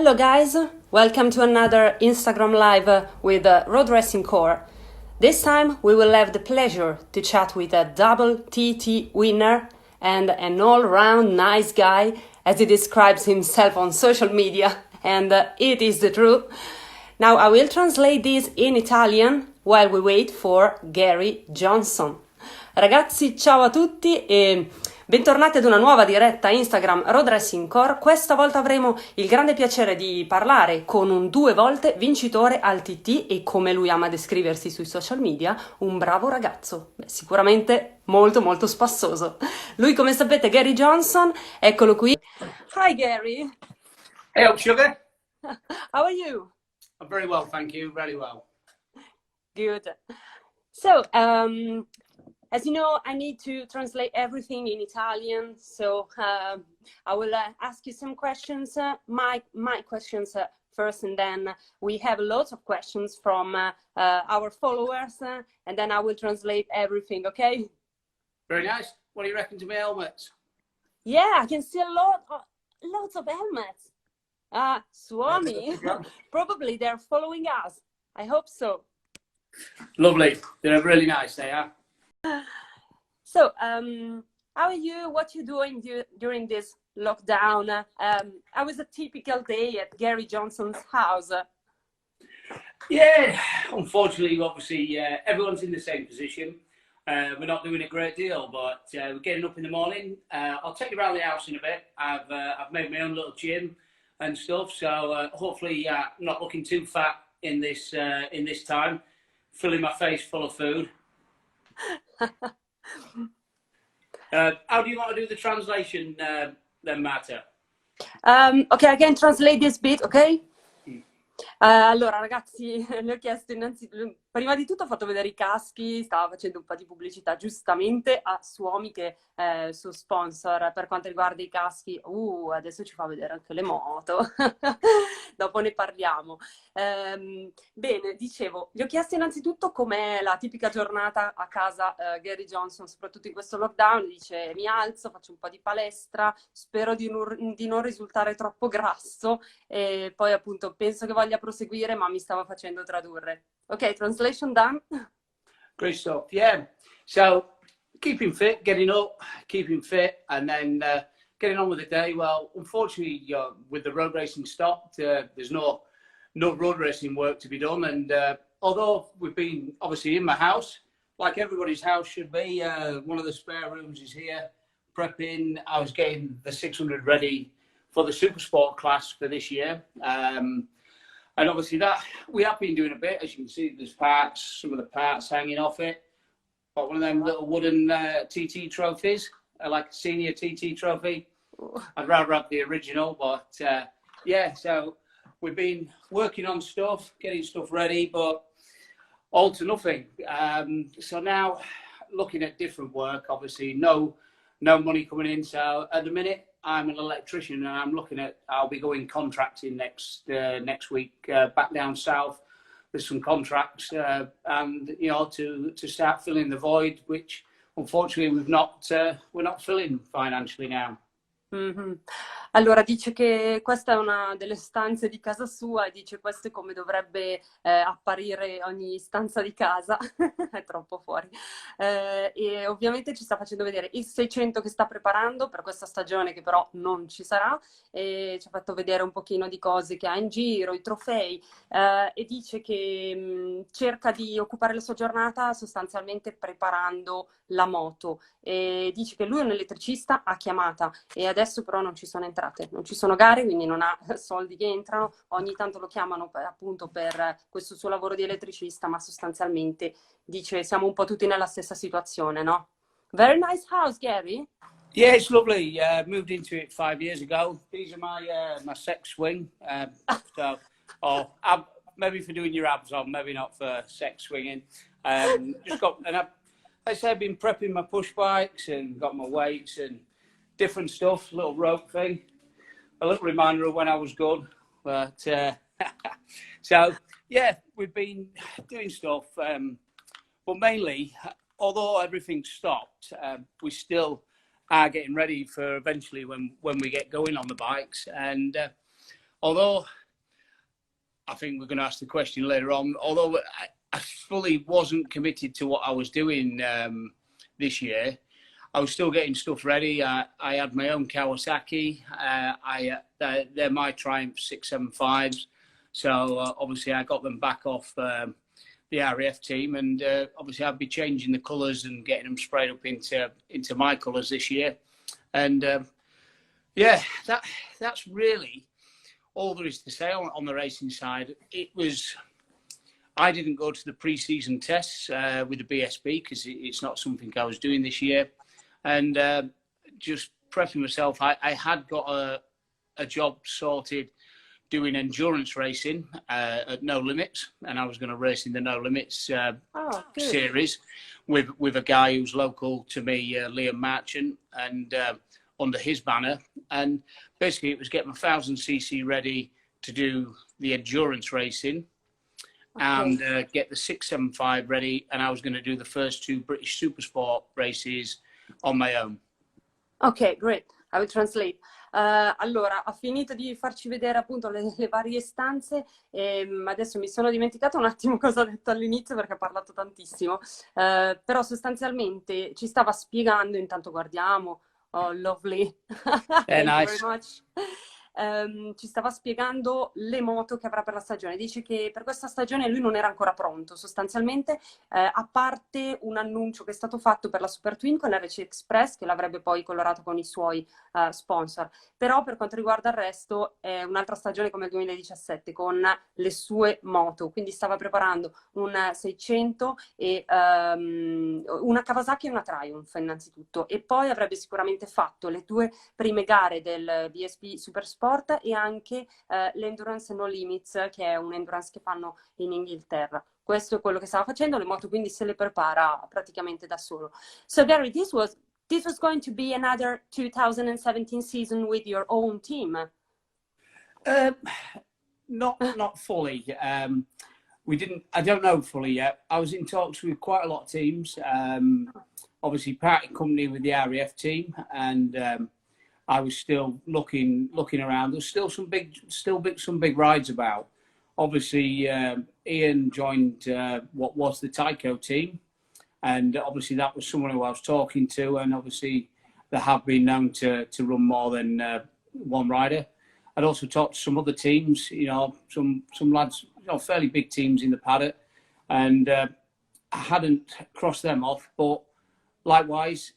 Hello guys, welcome to another Instagram Live with Road Racing Core. This time we will have the pleasure to chat with a double TT winner and an all-round nice guy, as he describes himself on social media, and it is the truth. Now I will translate this in Italian while we wait for Gary Johnson. Ragazzi, ciao a tutti e bentornati ad una nuova diretta Instagram Road Racing Core. Questa volta avremo il grande piacere di parlare con un 2 volte vincitore al TT e, come lui ama descriversi sui social media, un bravo ragazzo. Sicuramente molto molto spassoso. Lui, come sapete, Gary Johnson, eccolo qui. Hi Gary. Hey up, sugar. How are you? I'm very well, thank you. Very well. Good. So, as you know, I need to translate everything in Italian, so I will ask you some questions, my questions first, and then we have lots of questions from our followers, and then I will translate everything, okay? Very nice. What do you reckon to my helmets? Yeah, I can see lots of helmets. Suomi, probably they're following us. I hope so. Lovely. They're really nice, they are. So, how are you? What you doing during this lockdown? How was a typical day at Gary Johnson's house? Yeah, unfortunately, obviously, everyone's in the same position. We're not doing a great deal, but we're getting up in the morning. I'll take you around the house in a bit. I've made my own little gym and stuff, so hopefully, I'm not looking too fat in this time. Filling my face full of food. How do you want to do the translation then, Marta? Ok, I can translate this bit, ok? Allora ragazzi, le ho chiesto prima di tutto ho fatto vedere i caschi, stava facendo un po' di pubblicità giustamente a Suomi, che è il suo sponsor per quanto riguarda i caschi. Adesso ci fa vedere anche le moto, dopo ne parliamo. Bene, dicevo, gli ho chiesto innanzitutto com'è la tipica giornata a casa Gary Johnson, soprattutto in questo lockdown. Dice: mi alzo, faccio un po' di palestra, spero di non risultare troppo grasso, e poi appunto penso che voglia proseguire, ma mi stava facendo tradurre. Ok, translation done. Great stuff. Yeah. So keeping fit, getting up, keeping fit, and then getting on with the day. Well, unfortunately, with the road racing stopped, there's no road racing work to be done. And although we've been obviously in my house, like everybody's house should be, one of the spare rooms is here, prepping. I was getting the 600 ready for the Super Sport class for this year. And obviously that we have been doing a bit. As you can see, there's some of the parts hanging off it. Got one of them little wooden TT trophies, like a senior TT trophy. I'd rather have the original, but yeah, so we've been working on stuff, getting stuff ready, but all to nothing. So now looking at different work, obviously no money coming in. So at the minute, I'm an electrician, and I'll be going contracting next week back down south. There's some contracts, and to start filling the void, which unfortunately we're not filling financially now. Mm-hmm. Allora dice che questa è una delle stanze di casa sua e dice: questo è come dovrebbe apparire ogni stanza di casa. È troppo fuori. E ovviamente ci sta facendo vedere il 600 che sta preparando per questa stagione, che però non ci sarà, e ci ha fatto vedere un pochino di cose che ha in giro, i trofei, e dice che cerca di occupare la sua giornata sostanzialmente preparando la moto, e dice che lui è un elettricista a chiamata e adesso però non ci sono entrate, non ci sono gare, quindi non ha soldi che entrano. Ogni tanto lo chiamano appunto per questo suo lavoro di elettricista, ma sostanzialmente dice siamo un po' tutti nella stessa situazione, no? Very nice house, Gary. Yeah, it's lovely. Moved into it 5 years ago. These are my sex swing. Maybe for doing your abs on, maybe not for sex swinging. I've been prepping my push bikes and got my weights and different stuff, little rope thing. A little reminder of when I was good. But so yeah, we've been doing stuff. But mainly, although everything stopped, we still are getting ready for eventually when we get going on the bikes. And although think we're going to ask the question later on. Although I fully wasn't committed to what I was doing this year, I was still getting stuff ready. I had my own Kawasaki. They're my Triumph 675s. So obviously I got them back off the RAF team, and obviously I'd be changing the colours and getting them sprayed up into my colours this year. And yeah, that's really all there is to say on the racing side. I didn't go to the pre-season tests with the BSB because it's not something I was doing this year. And just prepping myself, I had got a job sorted doing endurance racing at No Limits, and I was going to race in the No Limits series with a guy who's local to me, Liam Marchant, and under his banner. And basically it was getting my 1000cc ready to do the endurance racing and get the 675 ready, and I was going to do the first 2 British Supersport races on my own. Ok, great. I will translate. Allora, ha finito di farci vedere appunto le varie stanze, adesso mi sono dimenticata un attimo cosa ha detto all'inizio perché ha parlato tantissimo, però sostanzialmente ci stava spiegando, intanto guardiamo, oh lovely, thank you very much. Ci stava spiegando le moto che avrà per la stagione. Dice che per questa stagione lui non era ancora pronto sostanzialmente, a parte un annuncio che è stato fatto per la Super Twin con l'RC Express, che l'avrebbe poi colorato con i suoi sponsor. Però per quanto riguarda il resto è un'altra stagione come il 2017 con le sue moto, quindi stava preparando un 600 e una Kawasaki e una Triumph innanzitutto, e poi avrebbe sicuramente fatto le 2 prime gare del BSB Super Sport e anche l'Endurance No Limits, che è un'endurance che fanno in Inghilterra. Questo è quello che stava facendo, le moto quindi se le prepara praticamente da solo. So Gary, this was going to be another 2017 season with your own team? Not fully. I don't know fully yet. I was in talks with quite a lot of teams. Obviously parting company with the RAF team, and I was still looking around. There's still some big rides about. Obviously, Ian joined what was the Tyco team, and obviously that was someone who I was talking to, and obviously they have been known to run more than one rider. I'd also talked to some other teams, some lads, fairly big teams in the paddock, and I hadn't crossed them off, but likewise,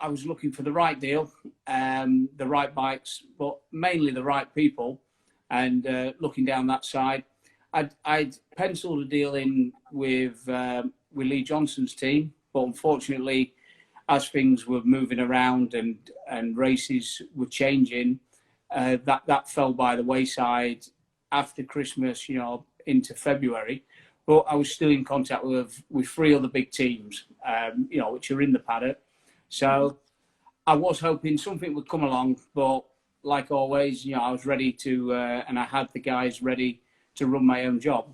I was looking for the right deal, the right bikes, but mainly the right people. And looking down that side, I'd penciled a deal in with Lee Johnson's team, but unfortunately, as things were moving around and races were changing, that fell by the wayside after Christmas, into February. But I was still in contact with 3 other big teams, which are in the paddock. So I was hoping something would come along, but like always, I was ready to, and I had the guys ready to run my own job.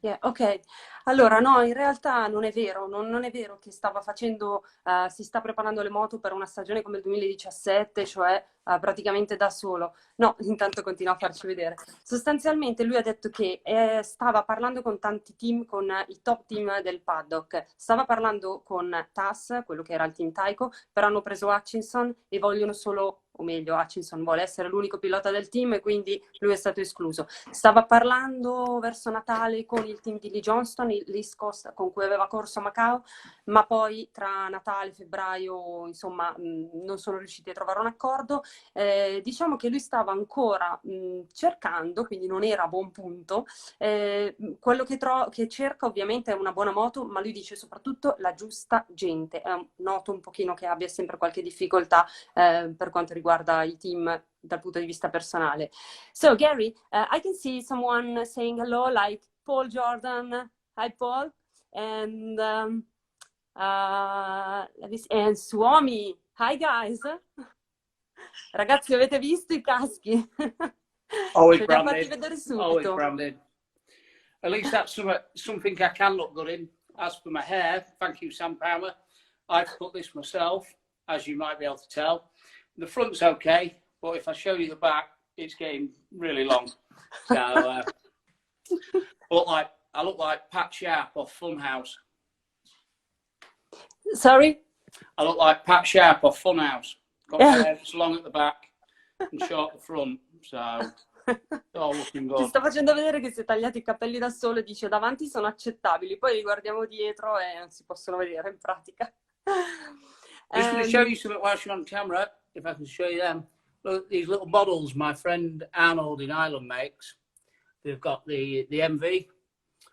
Yeah, ok. Allora, no, in realtà non è vero, non è vero che stava facendo, si sta preparando le moto per una stagione come il 2017, cioè praticamente da solo. No, intanto continua a farci vedere. Sostanzialmente lui ha detto che stava parlando con tanti team, con i top team del paddock. Stava parlando con TAS, quello che era il team Tyco, però hanno preso Hutchinson e vogliono solo, o meglio, Hutchinson vuole essere l'unico pilota del team e quindi lui è stato escluso. Stava parlando verso Natale con il team di Lee Johnston, l'East Coast, con cui aveva corso a Macao, ma poi tra Natale e febbraio, insomma, non sono riusciti a trovare un accordo. Diciamo che lui stava ancora cercando, quindi non era a buon punto. Quello che cerca ovviamente è una buona moto, ma lui dice soprattutto la giusta gente. Noto un pochino che abbia sempre qualche difficoltà per quanto riguarda i team dal punto di vista personale. So Gary, I can see someone saying hello, like Paul Jordan. Hi Paul, and and Suomi. Hi guys. Ragazzi, avete visto i caschi? Always Ce li ha fatti vedere subito. Always branded. At least that's something I can look good in. As for my hair, thank you, Sam Power. I've cut this myself, as you might be able to tell. The front's okay, but if I show you the back, it's getting really long. So I look like Pat Sharp off Funhouse. Sorry? I look like Pat Sharp off Funhouse. Got my hair that's long at the back and short at the front, so it's all looking Ti good. sto facendo vedere che si è tagliati i capelli da solo e dice davanti sono accettabili, poi li guardiamo dietro e non si possono vedere in pratica. Just going to show you something whilst you're on camera, if I can show you them. Look, these little bottles my friend Arnold in Ireland makes. They've got the MV.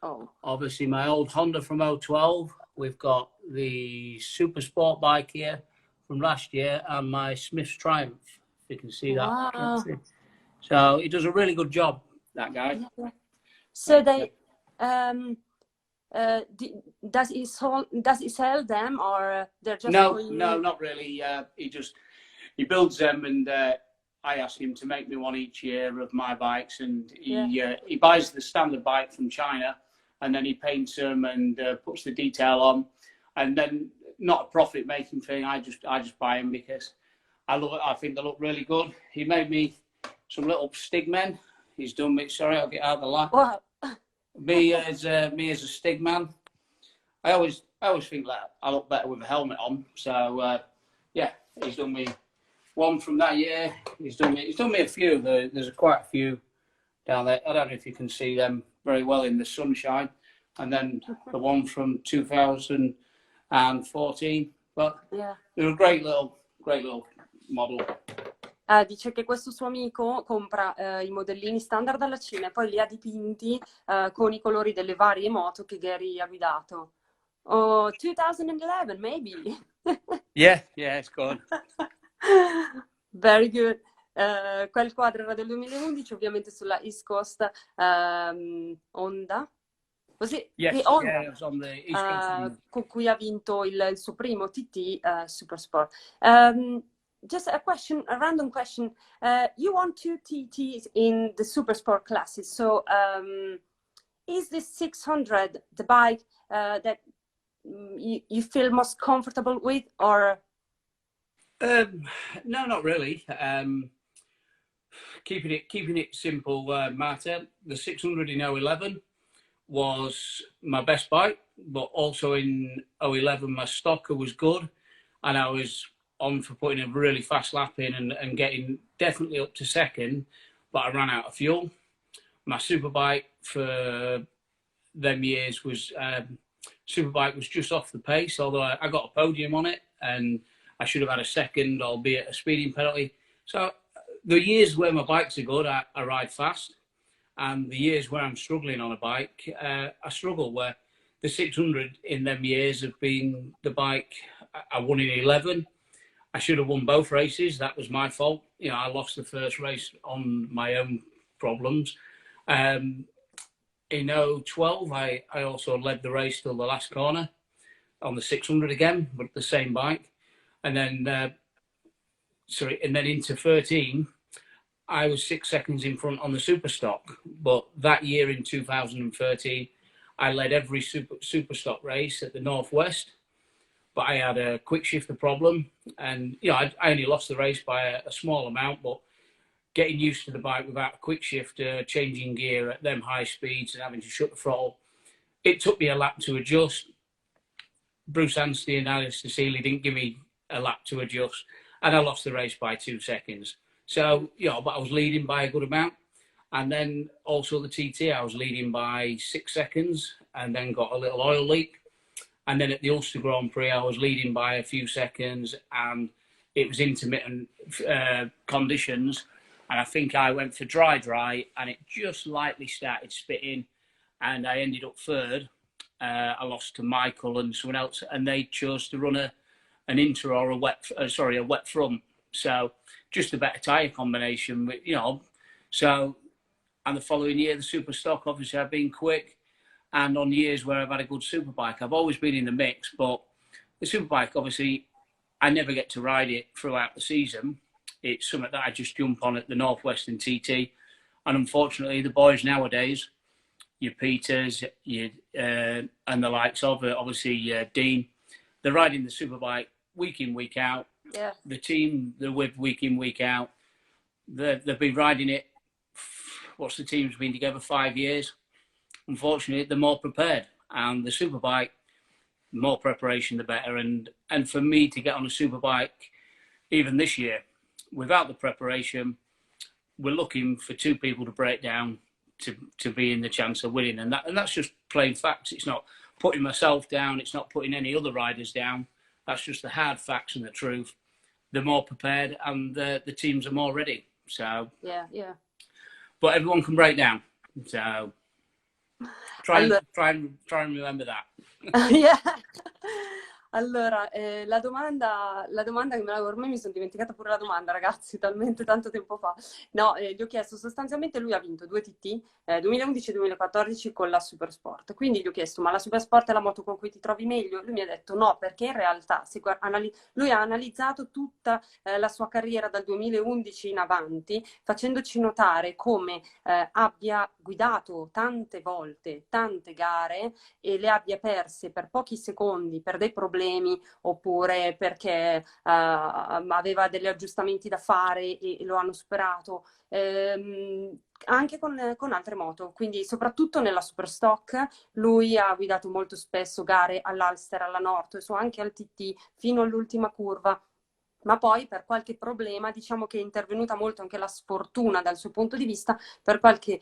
Oh. Obviously, my old Honda from 012. We've got the Super Sport bike here from last year and my Smith's Triumph. If you can see that. Wow. So he does a really good job, that guy. So they, does he sell them or they're just No, for you? no, not really. He builds them, and I ask him to make me one each year of my bikes, and he buys the standard bike from China, and then he paints them and puts the detail on, and then not a profit making thing. I just buy them because I love it. I think they look really good. He made me some little Stigmen. He's done me. Sorry, I'll get out of the light. Wow. Me as a Stigman. I always think that I look better with a helmet on. So yeah, he's done me one from that year. He's done me a few. There's quite a few down there. I don't know if you can see them very well in the sunshine. And then the one from 2014. But they're a great little model. Dice che questo suo amico compra i modellini standard dalla Cina e poi li ha dipinti con i colori delle varie moto che Gary ha guidato. Oh, 2011, maybe. Yeah, it's good. Very good. Quel quadro era del 2011, ovviamente sulla East Coast Honda. Così, yes, Honda, yeah, it was on the East Coast. con cui ha vinto il suo primo TT Super Sport. Just a random question. You won 2 TTs in the Super Sport classes. So is this 600 the bike that you feel most comfortable with, or? No, not really. Keeping it simple, Marta. The 600 in 011 was my best bike, but also in 011 my stocker was good, and I was on for putting a really fast lap in and getting definitely up to second, but I ran out of fuel. My superbike for them years was superbike was just off the pace, although I got a podium on it and I should have had a second, albeit a speeding penalty. So the years where my bikes are good, I ride fast, and the years where I'm struggling on a bike, I struggle. Where the 600 in them years have been the bike I won in 11. I should have won both races. That was my fault. You know, I lost the first race on my own problems. In 012, I also led the race till the last corner on the 600 again, but the same bike. And then, and then into 13, I was 6 seconds in front on the super stock. But that year in 2013, I led every super stock race at the Northwest. But I had a quick shifter problem, and you know I only lost the race by a small amount. But getting used to the bike without a quick shifter, changing gear at them high speeds, and having to shut the throttle, it took me a lap to adjust. Bruce Anstey and Alistair Seeley didn't give me a lap to adjust, and I lost the race by 2 seconds. So you know, but I was leading by a good amount, and then also the TT I was leading by 6 seconds, and then got a little oil leak. And then at the Ulster Grand Prix, I was leading by a few seconds, and it was intermittent conditions. And I think I went for dry, and it just lightly started spitting, and I ended up third. I lost to Michael and someone else, and they chose to run an inter or a wet front. So just a better tyre combination, you know. So, and the following year, the super stock, obviously I've been quick. And on years where I've had a good superbike, I've always been in the mix. But the superbike, obviously, I never get to ride it throughout the season. It's something that I just jump on at the Northwestern TT. And unfortunately, the boys nowadays, your Peters, and the likes of it, obviously Dean, they're riding the superbike week in, week out. Yeah. The team they're with week in, week out, they've been riding it. What's the team's been together 5 years? unfortunately, they're more prepared. And the superbike, the more preparation, the better. And for me to get on a superbike, even this year, without the preparation, we're looking for 2 people to break down to be in the chance of winning. And that's just plain facts. It's not putting myself down. It's not putting any other riders down. That's just the hard facts and the truth. They're more prepared and the teams are more ready. So yeah. But everyone can break down. So try and remember that. Yeah. Allora, la domanda che ormai mi sono dimenticata pure la domanda, ragazzi, talmente tanto tempo fa. No, gli ho chiesto, sostanzialmente lui ha vinto 2 TT, 2011 e 2014 con la Supersport. Quindi gli ho chiesto, ma la Supersport è la moto con cui ti trovi meglio? Lui mi ha detto no, perché in realtà lui ha analizzato tutta la sua carriera dal 2011 in avanti, facendoci notare come abbia guidato tante volte, tante gare e le abbia perse per pochi secondi, per dei problemi oppure perché aveva degli aggiustamenti da fare e lo hanno superato, anche con altre moto, quindi soprattutto nella Superstock lui ha guidato molto spesso gare all'Alster, alla North, anche al TT fino all'ultima curva. Ma poi per qualche problema, diciamo che è intervenuta molto anche la sfortuna dal suo punto di vista, per qualche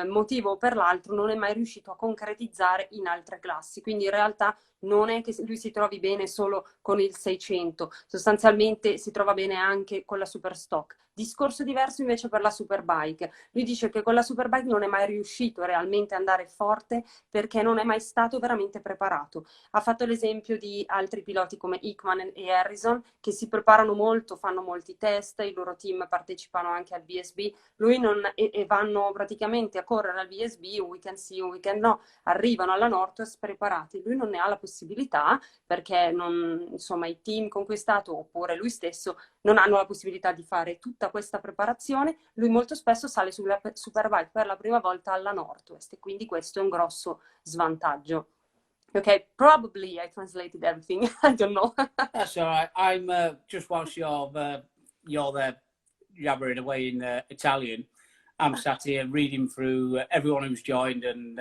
motivo o per l'altro non è mai riuscito a concretizzare in altre classi, quindi in realtà non è che lui si trovi bene solo con il 600, sostanzialmente si trova bene anche con la Superstock. Discorso diverso invece per la Superbike. Lui dice che con la Superbike non è mai riuscito realmente ad andare forte perché non è mai stato veramente preparato. Ha fatto l'esempio di altri piloti come Hickman e Harrison che si preparano molto, fanno molti test, i loro team partecipano anche al VSB, lui non, e vanno praticamente a correre al VSB un weekend sì, un weekend no, arrivano alla Northwest preparati. Lui non ne ha la possibilità perché non, insomma, i team con cui è stato oppure lui stesso non hanno la possibilità di fare tutta questa preparazione. Lui molto spesso sale sulla Superbike per la prima volta alla Northwest e quindi questo è un grosso svantaggio. Okay, probably I translated everything. I don't know. That's all right. I'm just whilst you're there jabbering away in Italian, I'm sat here reading through everyone who's joined and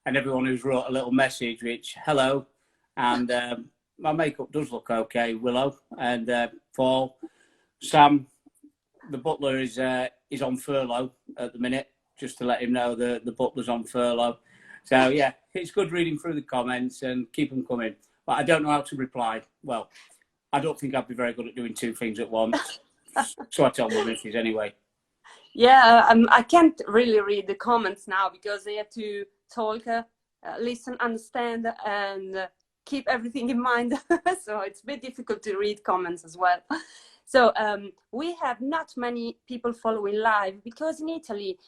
everyone who's wrote a little message, which hello, and my makeup does look okay, Willow and Paul, Sam. The butler is on furlough at the minute, just to let him know the butler's on furlough. So yeah, it's good reading through the comments and keep them coming. But I don't know how to reply. Well, I don't think I'd be very good at doing 2 things at once. So I tell my missus anyway. Yeah, I can't really read the comments now because I have to talk, listen, understand, and keep everything in mind. So it's a bit difficult to read comments as well. So we have not many people following live because in Italy,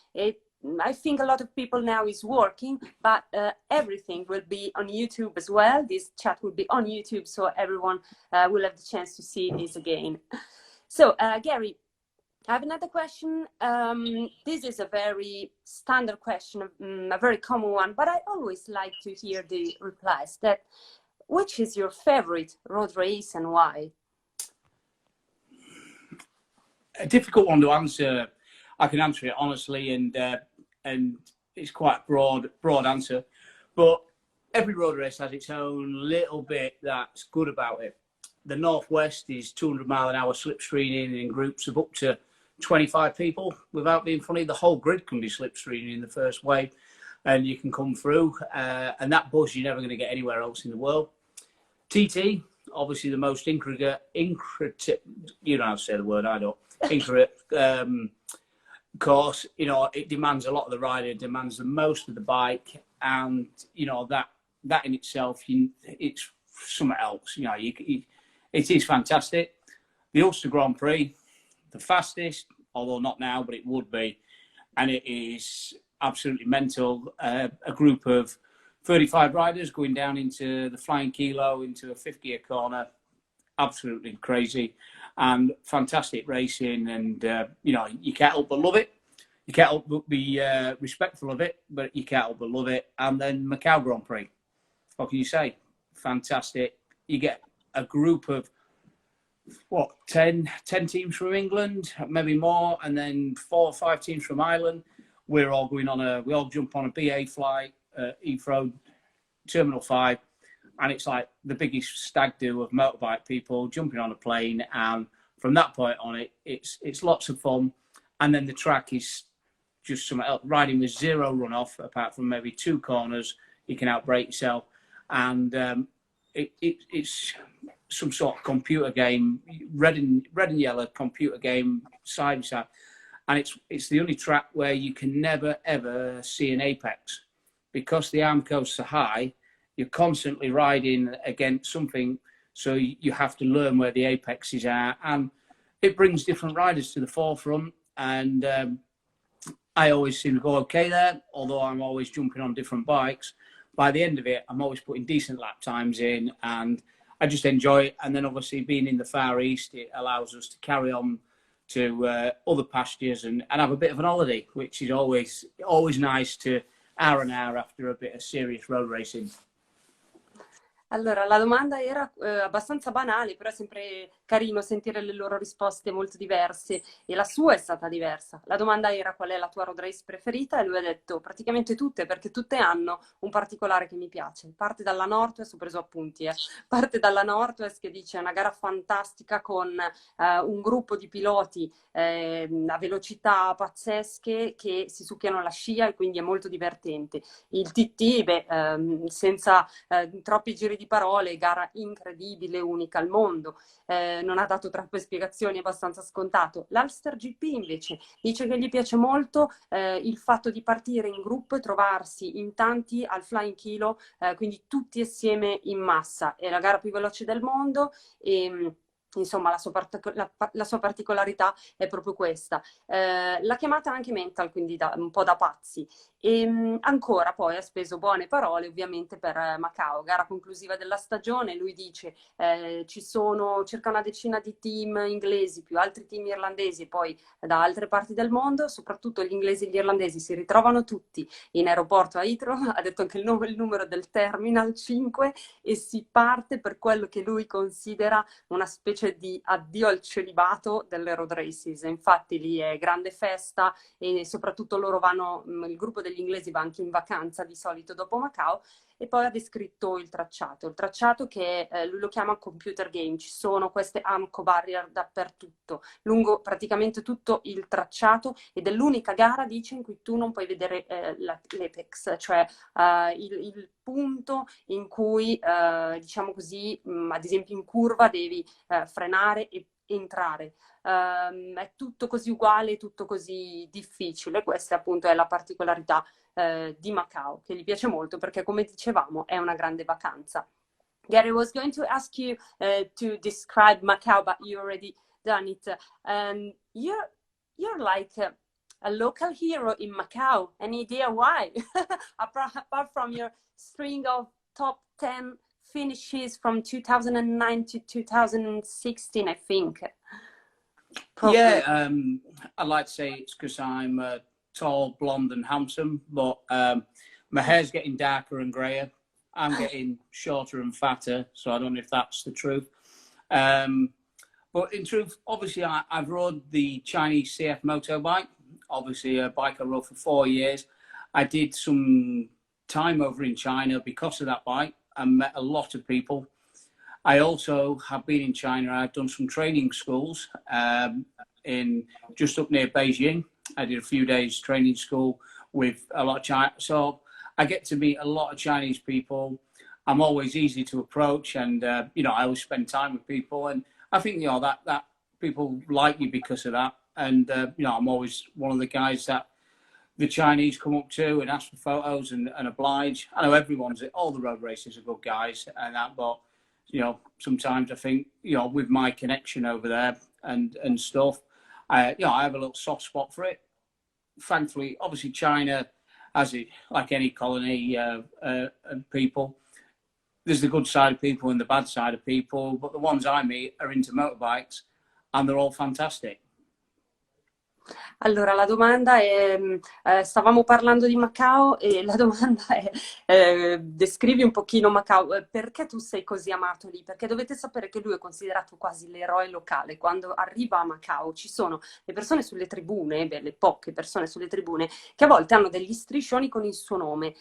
I think a lot of people now is working, but everything will be on YouTube as well. This chat will be on YouTube, so everyone will have the chance to see this again. So Gary, I have another question. This is a very standard question, a very common one, but I always like to hear the replies. That which is your favorite road race and why? A difficult one to answer. I can answer it honestly, and it's quite a broad answer. But every road race has its own little bit that's good about it. The Northwest is 200-mile-an-hour slipstreaming in groups of up to 25 people. Without being funny, the whole grid can be slipstreaming in the first wave, and you can come through. And that buzz you're never going to get anywhere else in the world. TT, obviously the most intricate, you know how to say the word, I don't. Intricate course, you know, it demands a lot of the rider, demands the most of the bike, and you know that in itself, it's something else. You know, it is fantastic. The Ulster Grand Prix, the fastest, although not now, but it would be, and it is absolutely mental. A group of 35 riders going down into the Flying Kilo into a 50-gear corner, absolutely crazy. And fantastic racing, and you know, you can't help but love it. You can't help but be respectful of it, but you can't help but love it. And then Macau Grand Prix, what can you say? Fantastic. You get a group of 10 teams from England, maybe more, and then 4 or 5 teams from Ireland. we're all going on we all jump on a BA flight, Heathrow, Terminal 5, and it's like the biggest stag do of motorbike people jumping on a plane. And from that point on, it's lots of fun. And then the track is just something else, riding with zero runoff, apart from maybe 2 corners, you can outbrake yourself. And it's some sort of computer game, red and yellow computer game, side by side. And it's the only track where you can never, ever see an apex. Because the arm coasts are high, you're constantly riding against something, so you have to learn where the apexes are. And it brings different riders to the forefront. And I always seem to go okay there, although I'm always jumping on different bikes. By the end of it, I'm always putting decent lap times in, and I just enjoy it. And then obviously being in the Far East, it allows us to carry on to other pastures and have a bit of an holiday, which is always nice to hour and hour after a bit of serious road racing. Allora, la domanda era abbastanza banale, però è sempre carino sentire le loro risposte molto diverse, e la sua è stata diversa. La domanda era: qual è la tua road race preferita? E lui ha detto praticamente tutte, perché tutte hanno un particolare che mi piace. Parte dalla Northwest, ho preso appunti, parte dalla Northwest, che dice: è una gara fantastica con un gruppo di piloti a velocità pazzesche che si succhiano la scia, e quindi è molto divertente. Il TT, senza troppi giri di parole, gara incredibile, unica al mondo, non ha dato troppe spiegazioni, è abbastanza scontato. L'Ulster GP invece dice che gli piace molto il fatto di partire in gruppo e trovarsi in tanti al Flying Kilo, quindi tutti assieme in massa. È la gara più veloce del mondo, e insomma la sua particolarità è proprio questa. L'ha chiamata anche mental, quindi un po' da pazzi. E ancora poi ha speso buone parole ovviamente per Macao, gara conclusiva della stagione. Lui dice ci sono circa una decina di team inglesi più altri team irlandesi, e poi da altre parti del mondo, soprattutto gli inglesi e gli irlandesi si ritrovano tutti in aeroporto a Heathrow. Ha detto anche il numero del terminal 5, e si parte per quello che lui considera una specie di addio al celibato delle road races. Infatti lì è grande festa, e soprattutto loro vanno, il gruppo degli inglesi va anche in vacanza di solito dopo Macao. E poi ha descritto il tracciato che lui lo chiama computer game. Ci sono queste AMCO barrier dappertutto, lungo praticamente tutto il tracciato, ed è l'unica gara, dice, in cui tu non puoi vedere l'apex, cioè il punto in cui, diciamo così, ad esempio in curva devi frenare e entrare. È tutto così uguale, tutto così difficile. Questa appunto è la particolarità di Macao, che gli piace molto perché, come dicevamo, è una grande vacanza. Gary, I was going to ask you to describe Macau, but you already done it. You're like a local hero in Macau. Any idea why? Apart from your string of top 10 finishes from 2009 to 2016, I think. Probably. Yeah, I'd like to say it's because I'm tall, blonde and handsome, but my hair's getting darker and greyer. I'm getting shorter and fatter, so I don't know if that's the truth. But in truth, obviously, I've rode the Chinese CF motorbike, obviously a bike I rode for 4 years. I did some time over in China because of that bike and met a lot of people. I also have been in China. I've done some training schools in just up near Beijing. I did a few days training school with a lot of China. So I get to meet a lot of Chinese people. I'm always easy to approach, and you know, I always spend time with people, and I think, you know, that people like you because of that. And you know, I'm always one of the guys that the Chinese come up to and ask for photos and oblige. I know all the road racers are good guys and that, but you know, sometimes I think, you know, with my connection over there and stuff, you know, I have a little soft spot for it. Thankfully, obviously, China, as it like any colony people, there's the good side of people and the bad side of people. But the ones I meet are into motorbikes, and they're all fantastic. Allora, la domanda è, stavamo parlando di Macao e la domanda è, descrivi un pochino Macao, perché tu sei così amato lì? Perché dovete sapere che lui è considerato quasi l'eroe locale. Quando arriva a Macao ci sono le persone sulle tribune, beh, le poche persone sulle tribune, che a volte hanno degli striscioni con il suo nome.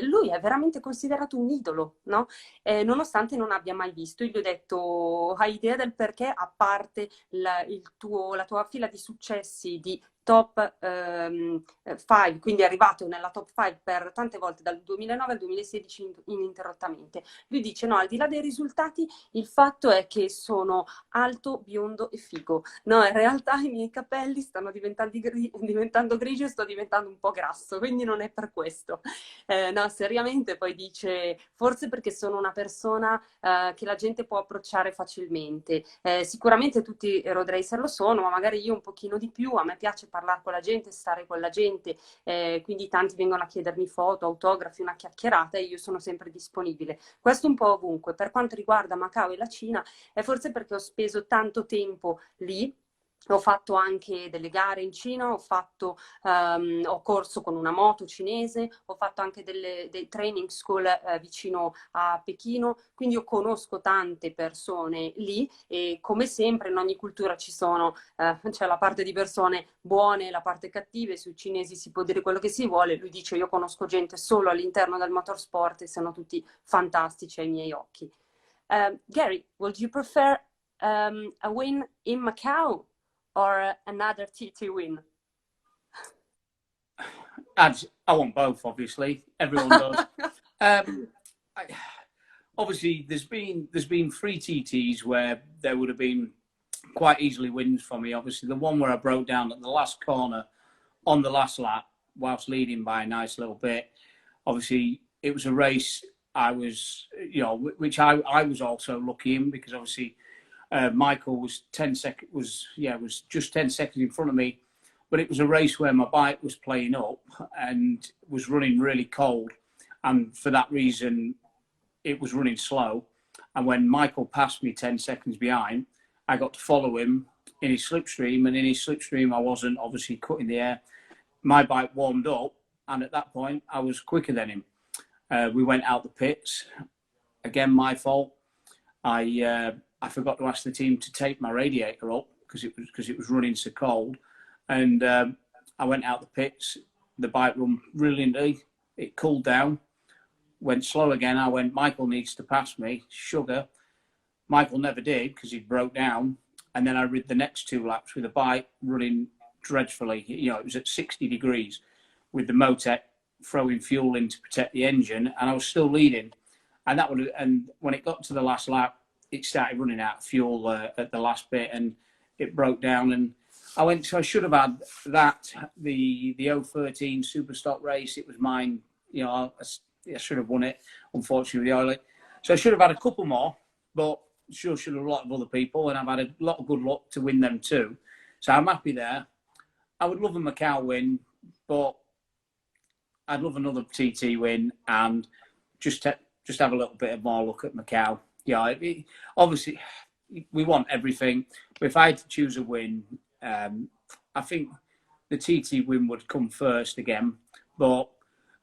Lui è veramente considerato un idolo, no? Nonostante non abbia mai visto. Io gli ho detto, hai idea del perché, a parte la tua fila di successi di top 5, quindi è arrivato nella top 5 per tante volte dal 2009 al 2016 ininterrottamente. Lui dice no, al di là dei risultati, il fatto è che sono alto, biondo e figo. No, in realtà i miei capelli stanno diventando grigi e sto diventando un po' grasso, quindi non è per questo. No, seriamente poi dice, forse perché sono una persona che la gente può approcciare facilmente. Sicuramente tutti i road racer lo sono, ma magari io un pochino di più. A me piace parlare con la gente, stare con la gente, quindi tanti vengono a chiedermi foto, autografi, una chiacchierata e io sono sempre disponibile. Questo un po' ovunque. Per quanto riguarda Macao e la Cina, è forse perché ho speso tanto tempo lì. Ho fatto anche delle gare in Cina, ho corso con una moto cinese, ho fatto anche dei training school vicino a Pechino, quindi io conosco tante persone lì e come sempre in ogni cultura c'è la parte di persone buone e la parte cattive, sui cinesi si può dire quello che si vuole, lui dice io conosco gente solo all'interno del motorsport e sono tutti fantastici ai miei occhi. Gary, would you prefer a win in Macau or another TT win? I want both, obviously. Everyone does. Um, I, obviously, there's been three TTs where there would have been quite easily wins for me. Obviously, the one where I broke down at the last corner on the last lap whilst leading by a nice little bit. Obviously, it was a race I was, which I was also lucky in because obviously Michael was 10 seconds was just 10 seconds in front of me, but it was a race where my bike was playing up and was running really cold, and for that reason it was running slow. And when Michael passed me 10 seconds behind, I got to follow him in his slipstream, and in his slipstream I wasn't obviously cutting the air. My bike warmed up, and at that point I was quicker than him. We went out the pits. Again, my fault. I forgot to ask the team to take my radiator up because it was running so cold, and I went out the pits. The bike run brilliantly. It cooled down, went slow again. I went, Michael needs to pass me, sugar. Michael never did because he broke down, and then I rid the next two laps with the bike running dreadfully. It was at 60 degrees with the Motec throwing fuel in to protect the engine, and I was still leading. And when it got to the last lap, it started running out of fuel at the last bit, and it broke down. And I should have had that, the 013 Superstock race. It was mine. I should have won it, unfortunately, with the oil. So I should have had a couple more, but sure should have a lot of other people, and I've had a lot of good luck to win them too. So I'm happy there. I would love a Macau win, but I'd love another TT win and just have a little bit of more look at Macau. Obviously, we want everything. But if I had to choose a win, I think the TT win would come first again. But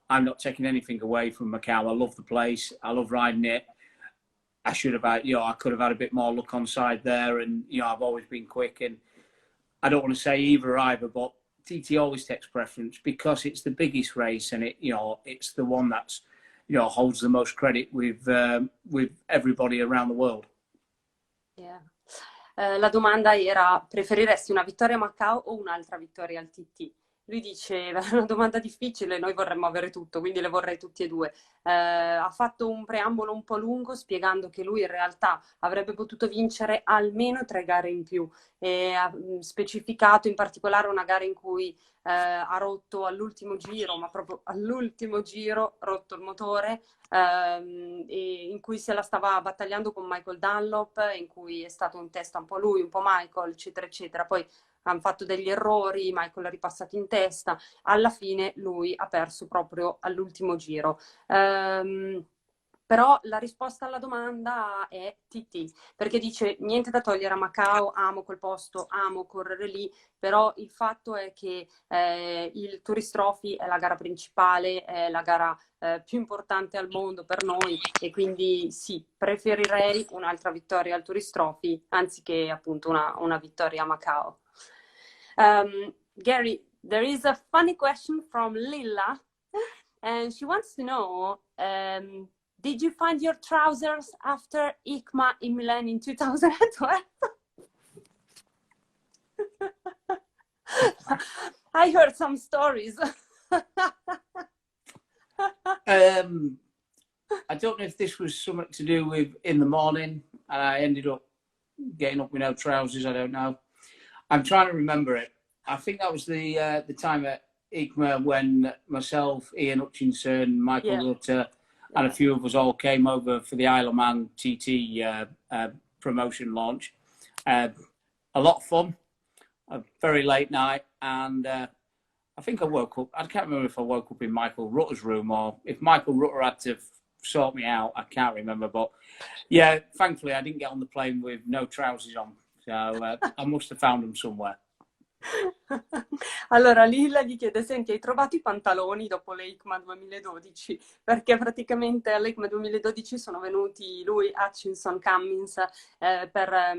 I'm not taking anything away from Macau. I love the place. I love riding it. I should have had, I could have had a bit more luck on side there. And, I've always been quick. And I don't want to say either, but TT always takes preference because it's the biggest race and it's the one that's, holds the most credit with everybody around the world. Yeah. La domanda era: preferiresti una vittoria a Macao o un'altra vittoria al TT? Lui dice: è una domanda difficile, noi vorremmo avere tutto, quindi le vorrei tutti e due. Ha fatto un preambolo un po' lungo spiegando che lui in realtà avrebbe potuto vincere almeno 3 gare in più e ha specificato in particolare una gara in cui ha rotto all'ultimo giro, ma proprio all'ultimo giro, rotto il motore, e in cui se la stava battagliando con Michael Dunlop, in cui è stato un testa un po' lui, un po' Michael, eccetera, eccetera. Poi hanno fatto degli errori, Michael ha ripassato in testa, alla fine lui ha perso proprio all'ultimo giro. Però la risposta alla domanda è TT, perché dice niente da togliere a Macao, amo quel posto, amo correre lì, però il fatto è che il Tourist Trophy è la gara principale, è la gara più importante al mondo per noi e quindi sì, preferirei un'altra vittoria al Tourist Trophy anziché appunto una vittoria a Macao. Gary, there is a funny question from Lilla and she wants to know did you find your trousers after ICMA in Milan in 2012? I heard some stories. I don't know if this was something to do with in the morning and I ended up getting up with no trousers. I don't know. I'm trying to remember it. I think that was the time at ICMA when myself, Ian Hutchinson, Michael Rutter, and a few of us all came over for the Isle of Man TT promotion launch. A lot of fun, a very late night, and I think I woke up. I can't remember if I woke up in Michael Rutter's room or if Michael Rutter had to sort me out. I can't remember, but yeah, thankfully I didn't get on the plane with no trousers on, so I must have found them somewhere. Allora Lilla gli chiede: senti, hai trovato i pantaloni dopo l'EICMA 2012? Perché praticamente all'EICMA 2012 sono venuti lui, Hutchinson, Cummins per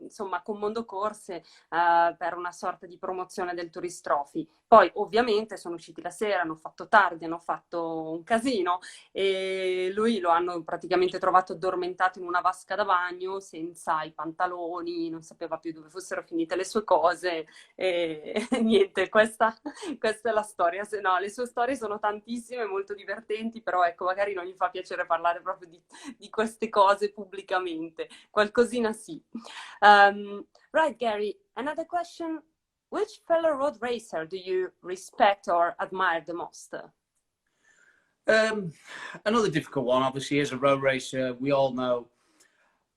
insomma con Mondocorse per una sorta di promozione del Tourist Trophy. Poi ovviamente sono usciti la sera, hanno fatto tardi, hanno fatto un casino e lui lo hanno praticamente trovato addormentato in una vasca da bagno senza i pantaloni, non sapeva più dove fossero finite le sue cose. E niente, questa è la storia. Se no, le sue storie sono tantissime, molto divertenti, però ecco, magari non gli fa piacere parlare proprio di queste cose pubblicamente. Qualcosina sì. Right, Gary, another question. Which fellow road racer do you respect or admire the most? Another difficult one, obviously, as a road racer, we all know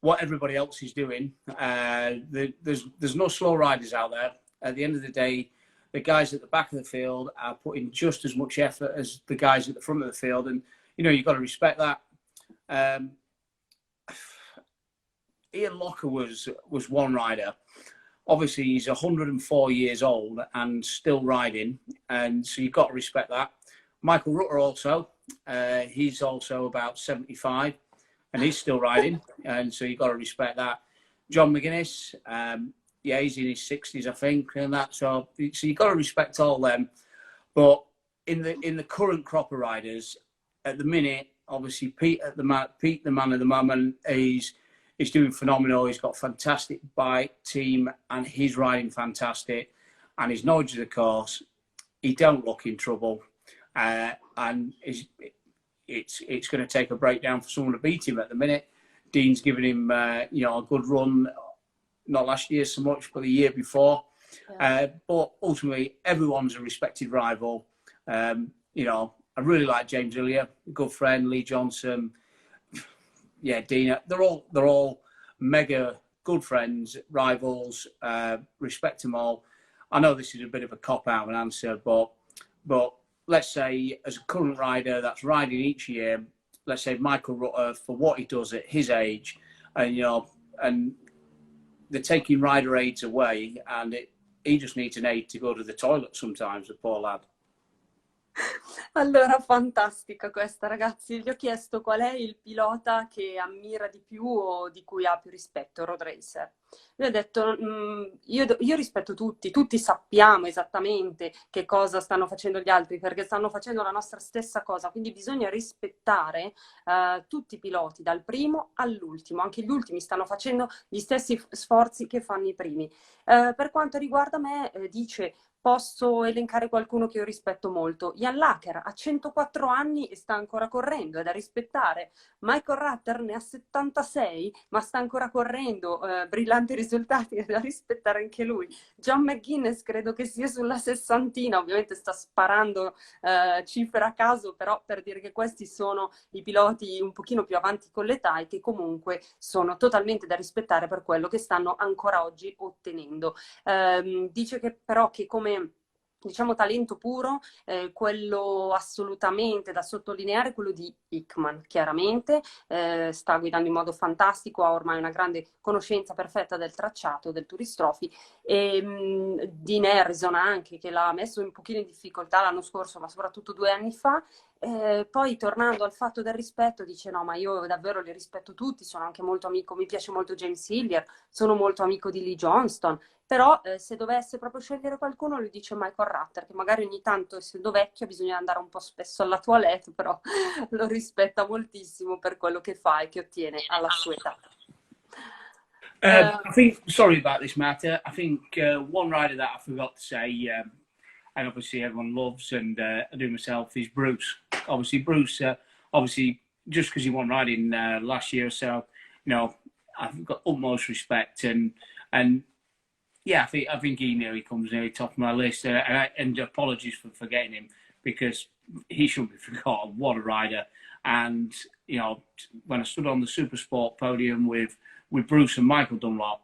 what everybody else is doing. There's no slow riders out there. At the end of the day, the guys at the back of the field are putting just as much effort as the guys at the front of the field, and you know you've got to respect that. Ian Locker was one rider. Obviously, he's 104 years old and still riding, and so you've got to respect that. Michael Rutter also, he's also about 75, and he's still riding, and so you've got to respect that. John McGuinness, yeah, he's in his 60s, I think, and that. So you've got to respect all them. But in the current crop of riders, at the minute, obviously Pete, the man at the moment, he's doing phenomenal. He's got a fantastic bike team, and he's riding fantastic. And his knowledge of the course, he don't look in trouble, and it's going to take a breakdown for someone to beat him at the minute. Dean's giving him, you know, a good run. Not last year so much, but the year before. Yeah. But ultimately, everyone's a respected rival. You know, I really like James Hillier, a good friend, Lee Johnson, yeah, Dina. They're all mega good friends, rivals. Respect them all. I know this is a bit of a cop-out and answer, but let's say as a current rider that's riding each year, let's say Michael Rutter, for what he does at his age, and you know, and they're taking rider aids away, and he just needs an aid to go to the toilet sometimes, the poor lad. Allora, fantastica questa, ragazzi. Gli ho chiesto qual è il pilota che ammira di più o di cui ha più rispetto, road racer. Lui ha detto, io rispetto tutti sappiamo esattamente che cosa stanno facendo gli altri, perché stanno facendo la nostra stessa cosa, quindi bisogna rispettare tutti i piloti, dal primo all'ultimo. Anche gli ultimi stanno facendo gli stessi sforzi che fanno i primi. Per quanto riguarda me, dice... Posso elencare qualcuno che io rispetto molto. Jan Lacher ha 104 anni e sta ancora correndo, è da rispettare. Michael Rutter ne ha 76, ma sta ancora correndo, brillanti risultati, è da rispettare anche lui. John McGuinness credo che sia sulla sessantina, ovviamente sta sparando cifre a caso, però per dire che questi sono i piloti un pochino più avanti con l'età e che comunque sono totalmente da rispettare per quello che stanno ancora oggi ottenendo. Dice che però che come diciamo talento puro, quello assolutamente da sottolineare, quello di Hickman, chiaramente, sta guidando in modo fantastico, ha ormai una grande conoscenza perfetta del tracciato, del Tourist Trophy, e Dean Harrison anche, che l'ha messo un pochino in difficoltà l'anno scorso, ma soprattutto 2 anni fa. Poi tornando al fatto del rispetto, dice no, ma io davvero li rispetto tutti, sono anche molto amico, mi piace molto James Hillier, sono molto amico di Lee Johnston, però se dovesse proprio scegliere qualcuno lui dice Michael Rutter, che magari ogni tanto essendo vecchio bisogna andare un po' spesso alla toilette, però lo rispetta moltissimo per quello che fa e che ottiene alla sua età. I think, sorry about this, Matt. I think one rider that I forgot to say, and obviously everyone loves, and I do myself, is Bruce. Obviously, Bruce, obviously, just because he won riding last year or so, you know, I've got utmost respect, and yeah, I think he nearly comes nearly top of my list, and apologies for forgetting him, because he shouldn't be forgotten. What a rider! And you know, when I stood on the Supersport podium with Bruce and Michael Dunlop,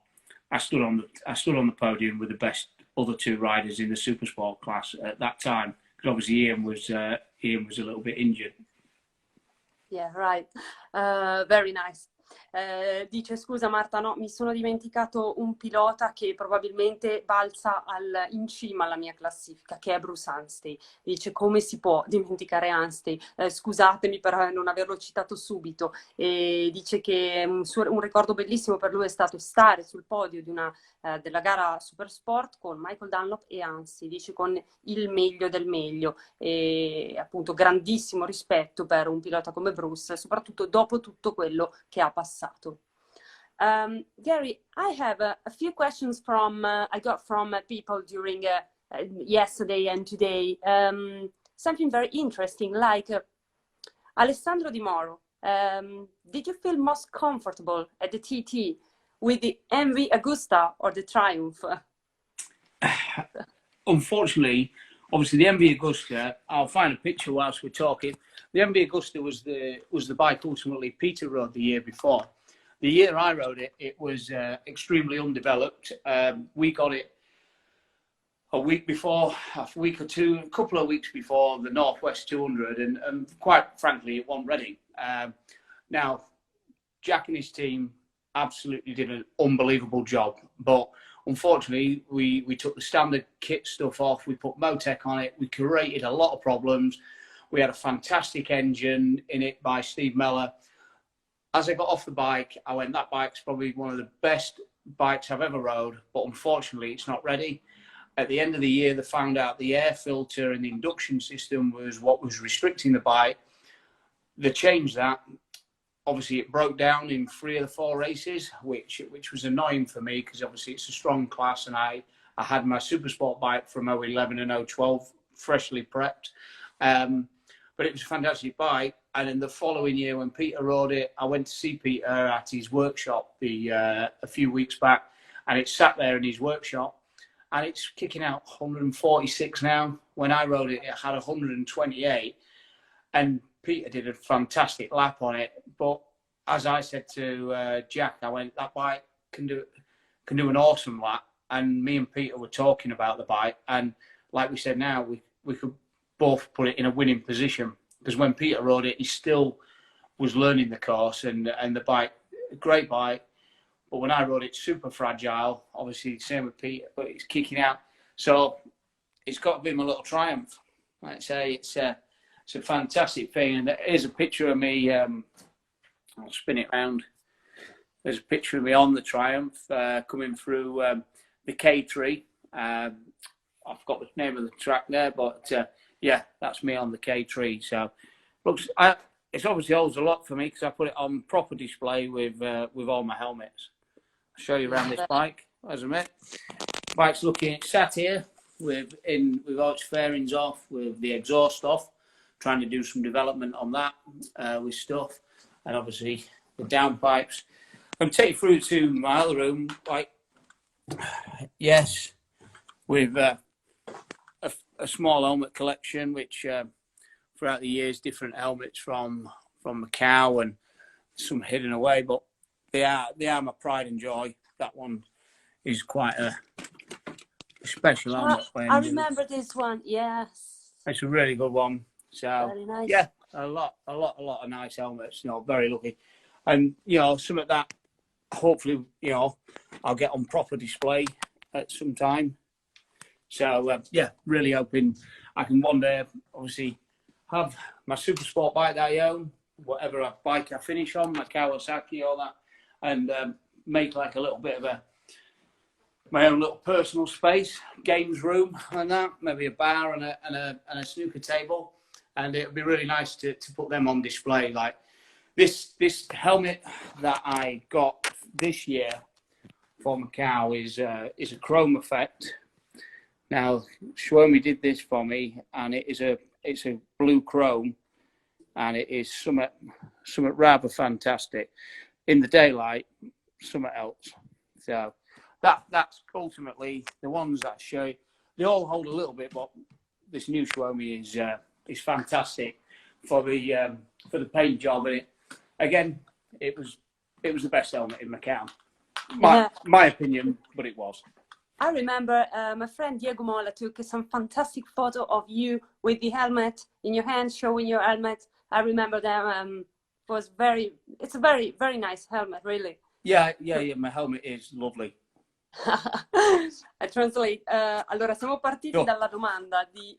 I stood on the podium with the best other 2 riders in the Supersport class at that time, because obviously Ian was a little bit injured. Yeah, right. Very nice. Dice scusa Marta, no, mi sono dimenticato un pilota che probabilmente balza in cima alla mia classifica, che è Bruce Anstey. Dice come si può dimenticare Anstey? Scusatemi per non averlo citato subito. E dice che un ricordo bellissimo per lui è stato stare sul podio della gara Supersport con Michael Dunlop e Anstey, dice con il meglio del meglio, e appunto grandissimo rispetto per un pilota come Bruce, soprattutto dopo tutto quello che ha passato. Gary, I have a few questions I got from people during yesterday and today. Something very interesting, like Alessandro Di Moro. Did you feel most comfortable at the TT with the MV Agusta or the Triumph? Unfortunately, obviously the MV Agusta, I'll find a picture whilst we're talking. The MV Agusta was the bike ultimately Peter rode the year before. The year I rode it, it was extremely undeveloped. We got it a week before, a couple of weeks before the Northwest 200, and quite frankly, it wasn't ready. Now, Jack and his team absolutely did an unbelievable job, but unfortunately, we took the standard kit stuff off, we put Motec on it, we created a lot of problems. We had a fantastic engine in it by Steve Meller. As I got off the bike, I went, that bike's probably one of the best bikes I've ever rode, but unfortunately, it's not ready. At the end of the year, they found out the air filter and the induction system was what was restricting the bike. They changed that. Obviously, it broke down in 3 of the 4 races, which was annoying for me, because obviously it's a strong class, and I had my Supersport bike from 011 and 012 freshly prepped. But it was a fantastic bike. And then the following year, when Peter rode it, I went to see Peter at his workshop a few weeks back, and it sat there in his workshop, and it's kicking out 146 now. When I rode it, it had 128, and Peter did a fantastic lap on it. But as I said to Jack, I went, that bike can do an awesome lap. And me and Peter were talking about the bike, and like we said, now we could both put it in a winning position, because when Peter rode it, he still was learning the course, and the bike, great bike. But when I rode it, super fragile. Obviously, same with Peter, but it's kicking out. So it's got to be my little Triumph. Like I say, it's a fantastic thing. And here's a picture of me. I'll spin it round. There's a picture of me on the Triumph coming through the K3. I've got the name of the track there, but yeah, that's me on the K3. So looks, it's obviously holds a lot for me, because I put it on proper display with all my helmets. I'll show you around this bike as a minute. Bike's looking, sat here with all its fairings off, with the exhaust off, trying to do some development on that with stuff, and obviously the downpipes. I'm take you through to my other room, like, yes, with a small helmet collection, which throughout the years, different helmets from Macau, and some hidden away, but they are my pride and joy. That one is quite a special helmet. I remember this one. Yes. It's a really good one. So very nice. Yeah, a lot of nice helmets. Very lucky, and some of that. Hopefully, I'll get on proper display at some time. So yeah, really hoping I can one day, obviously, have my super sport bike that I own, whatever bike I finish on, my Kawasaki, all that, and make like a little bit of my own little personal space, games room and that, maybe a bar and a snooker table, and it would be really nice to put them on display. Like this helmet that I got this year for Macau is a chrome effect. Now Xiaomi did this for me, and it's a blue chrome, and it is something rather fantastic. In the daylight, something else. So that's ultimately the ones that show. They all hold a little bit, but this new Xiaomi is fantastic for the paint job. And it was the best helmet in Macau. My opinion, but it was. I remember my friend Diego Mola took some fantastic photo of you with the helmet in your hand, showing your helmet. I remember them. It's a very, very nice helmet, really. Yeah, my helmet is lovely. I translate. Allora, siamo partiti dalla domanda di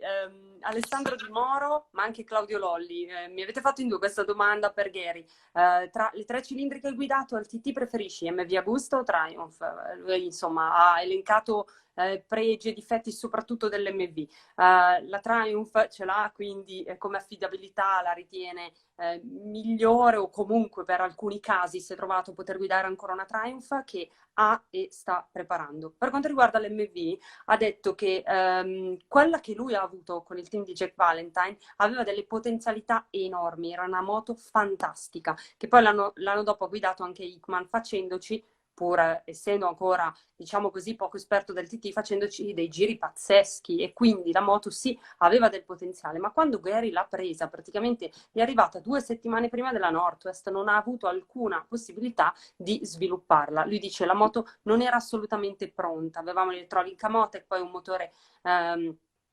Alessandro Di Moro, ma anche Claudio Lolli. Mi avete fatto in due questa domanda per Gary. Tra le 3 cilindri che hai guidato, al TT preferisci MV Agusta o Triumph? Lui, insomma, ha elencato pregi e difetti soprattutto dell'MV. La Triumph ce l'ha, quindi come affidabilità la ritiene migliore, o comunque per alcuni casi si è trovato a poter guidare ancora una Triumph che ha e sta preparando. Per quanto riguarda l'MV, ha detto che quella che lui ha avuto con il team di Jack Valentine aveva delle potenzialità enormi, era una moto fantastica, che poi l'anno dopo ha guidato anche Hickman, facendoci, pur essendo ancora, diciamo così, poco esperto del TT, facendoci dei giri pazzeschi, e quindi la moto sì, aveva del potenziale, ma quando Gary l'ha presa, praticamente è arrivata 2 settimane prima della Northwest, non ha avuto alcuna possibilità di svilupparla. Lui dice la moto non era assolutamente pronta, avevamo l'Electronic Camotec, poi un motore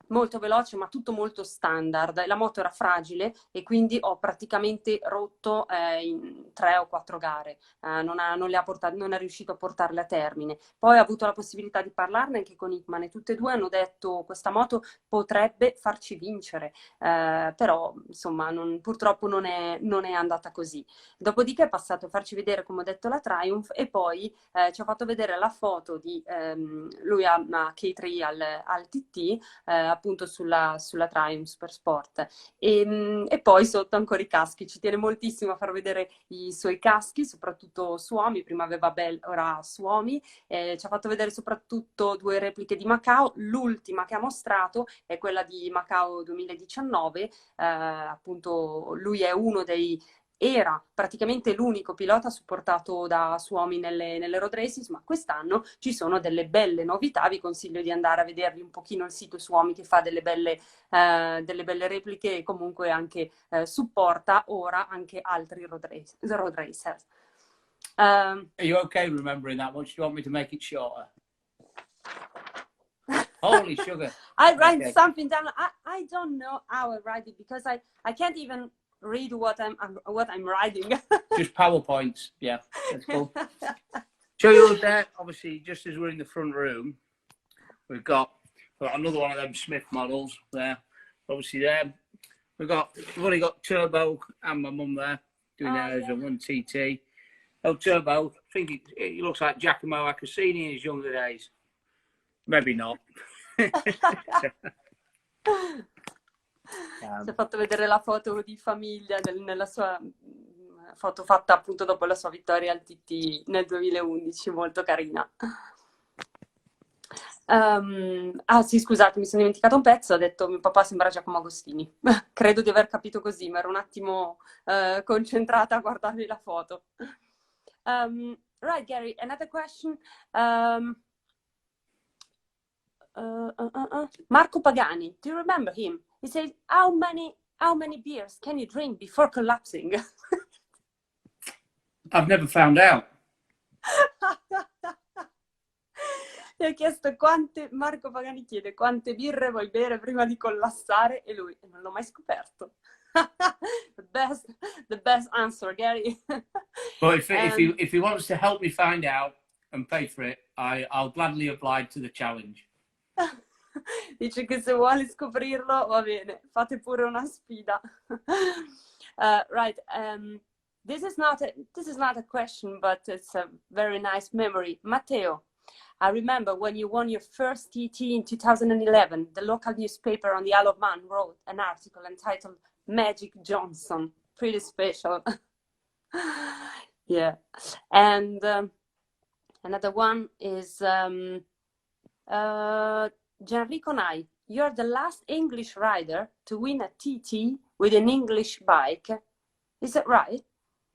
molto veloce, ma tutto molto standard. La moto era fragile e quindi ho praticamente rotto in 3 o 4 gare. Non è riuscito a portarle a termine. Poi ho avuto la possibilità di parlarne anche con Hickman, e tutte e due hanno detto questa moto potrebbe farci vincere, però insomma purtroppo non è andata così. Dopodiché è passato a farci vedere, come ho detto, la Triumph, e poi ci ha fatto vedere la foto di lui a K3 al TT, appunto sulla Triumph Super Sport, e poi sotto ancora i caschi. Ci tiene moltissimo a far vedere i suoi caschi, soprattutto Suomi, prima aveva Bell, ora Suomi. Ci ha fatto vedere soprattutto 2 repliche di Macao. L'ultima che ha mostrato è quella di Macao 2019, appunto lui è era praticamente l'unico pilota supportato da Suomi nelle road races, ma quest'anno ci sono delle belle novità. Vi consiglio di andare a vedervi un pochino il sito Suomi, che fa delle belle repliche, e comunque anche supporta ora anche altri road racers. Are you okay remembering that much? Do you want me to make it shorter? Holy sugar. I write something down. I don't know how I write it, because I can't even read what I'm writing. Just PowerPoints, yeah, that's cool. Show you there, obviously, just as we're in the front room, we've got another one of them Smith models there. Obviously there, we've only got Turbo and my mum there doing theirs and 1TT. Oh, Turbo, I think he looks like Giacomo Accassini in his younger days. Maybe not. Si è fatto vedere la foto di famiglia nella sua foto fatta appunto dopo la sua vittoria al TT nel 2011, molto carina. Sì, scusate, mi sono dimenticata un pezzo. Ha detto mio papà sembra Giacomo Agostini. Credo di aver capito così, ma ero un attimo concentrata a guardare la foto. Right, Gary, another question. Marco Pagani, do you remember him? He says, how many beers can you drink before collapsing? I've never found out. Mi ha chiesto Marco Pagani chiede quante birre vuoi bere prima di collassare e lui non l'ho mai scoperto. the best answer, Gary. But if he wants to help me find out and pay for it, I'll gladly oblige to the challenge. Dice che se vuole scoprirlo, va bene, fate pure una sfida. Right. This is not a question, but it's a very nice memory. Matteo, I remember when you won your first TT in 2011, the local newspaper on the Isle of Man wrote an article entitled Magic Johnson. Pretty special. Yeah. And another one is Gianrico Nai. You're the last English rider to win a TT with an English bike. Is that right?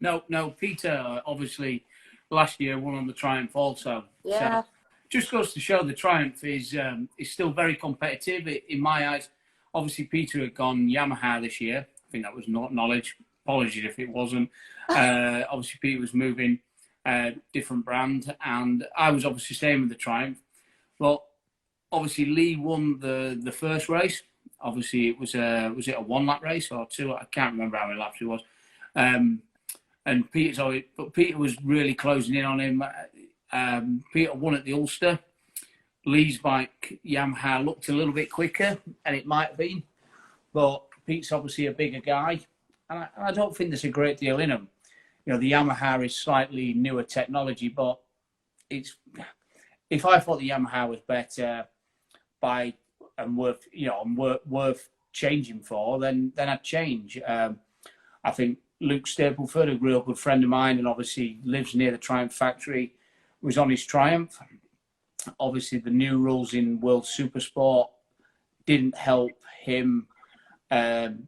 No. Peter, obviously, last year won on the Triumph also. Yeah. So, just goes to show the Triumph is still very competitive in my eyes. Obviously, Peter had gone Yamaha this year. I think that was not knowledge. Apologies if it wasn't. Obviously, Peter was moving different brand, and I was obviously staying with the Triumph. But obviously, Lee won the first race. Obviously, it was it a 1 lap race or 2? I can't remember how many laps it was. And Peter was really closing in on him. Peter won at the Ulster. Lee's bike, Yamaha, looked a little bit quicker, and it might have been. But Pete's obviously a bigger guy, and I don't think there's a great deal in him. You know, the Yamaha is slightly newer technology, but if I thought the Yamaha was better and worth changing for, then I'd change. I think Luke Stapleford, a real good friend of mine, and obviously lives near the Triumph factory, was on his Triumph. Obviously, the new rules in World Supersport didn't help him on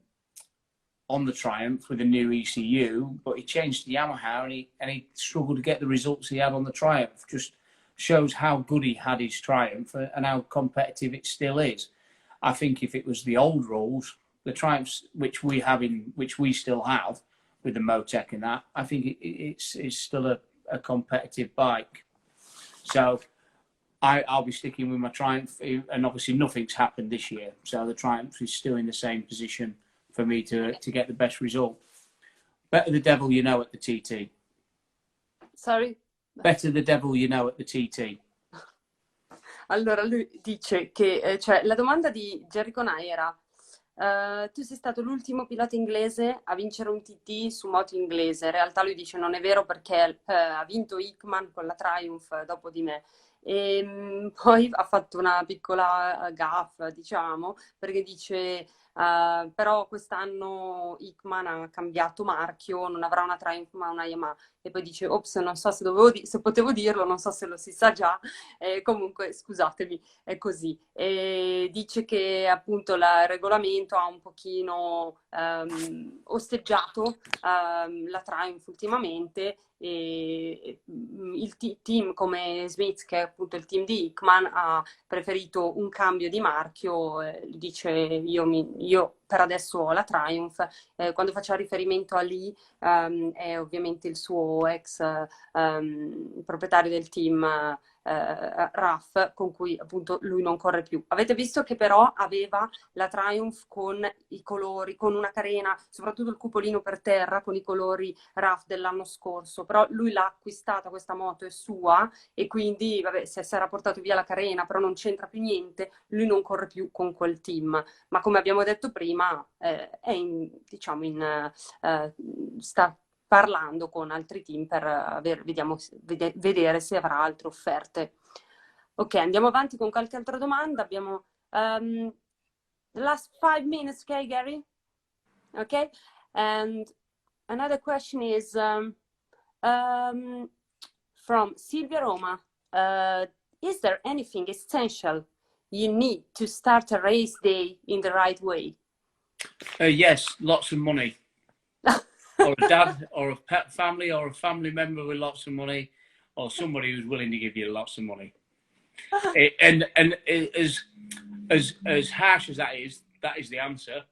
the Triumph with the new ECU, but he changed to Yamaha and he struggled to get the results he had on the Triumph. Just shows how good he had his Triumph and how competitive it still is. I think if it was the old rules, the Triumphs which we still have with the Motec and that, I think it's still a competitive bike. So I'll be sticking with my Triumph, and obviously nothing's happened this year, so the Triumph is still in the same position for me to get the best result. Better the devil you know at the TT. Sorry? Better the devil you know at the TT. Allora lui dice che cioè, la domanda di Jerry Conai era tu sei stato l'ultimo pilota inglese a vincere un TT su moto inglese. In realtà lui dice non è vero perché ha vinto Hickman con la Triumph dopo di me. E poi ha fatto una piccola gaffe, diciamo, perché dice però quest'anno Hickman ha cambiato marchio, non avrà una Triumph ma una Yamaha. E poi dice ops, non so se potevo dirlo, non so se lo si sa già, comunque scusatemi, è così. E dice che appunto il regolamento ha un pochino osteggiato la Triumph ultimamente, e il team come Smith, che è appunto il team di Hickman, ha preferito un cambio di marchio. Dice io per adesso ho la Triumph. Quando faceva riferimento a Lee, è ovviamente il suo ex proprietario del team RAF, con cui appunto lui non corre più. Avete visto che però aveva la Triumph con i colori, con una carena, soprattutto il cupolino per terra con i colori RAF dell'anno scorso, però lui l'ha acquistata, questa moto è sua, e quindi vabbè, se si era portato via la carena, però non c'entra più niente, lui non corre più con quel team. Ma come abbiamo detto prima, sta parlando con altri team per vedere se avrà altre offerte. Ok, andiamo avanti con qualche altra domanda. Abbiamo the last 5 minutes, okay, Gary? Okay, and another question is from Silvia Roma. Is there anything essential you need to start a race day in the right way? Yes, lots of money. Or a dad, or a pet family, or a family member with lots of money, or somebody who's willing to give you lots of money. And as harsh as that is the answer.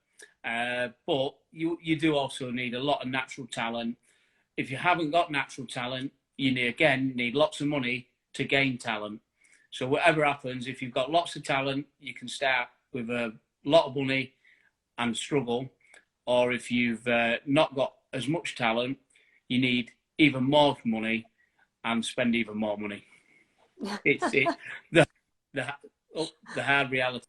But you do also need a lot of natural talent. If you haven't got natural talent, you need lots of money to gain talent. So whatever happens, if you've got lots of talent, you can start with a lot of money and struggle. Or if you've not got as much talent, you need even more money and spend even more money. It's the hard reality.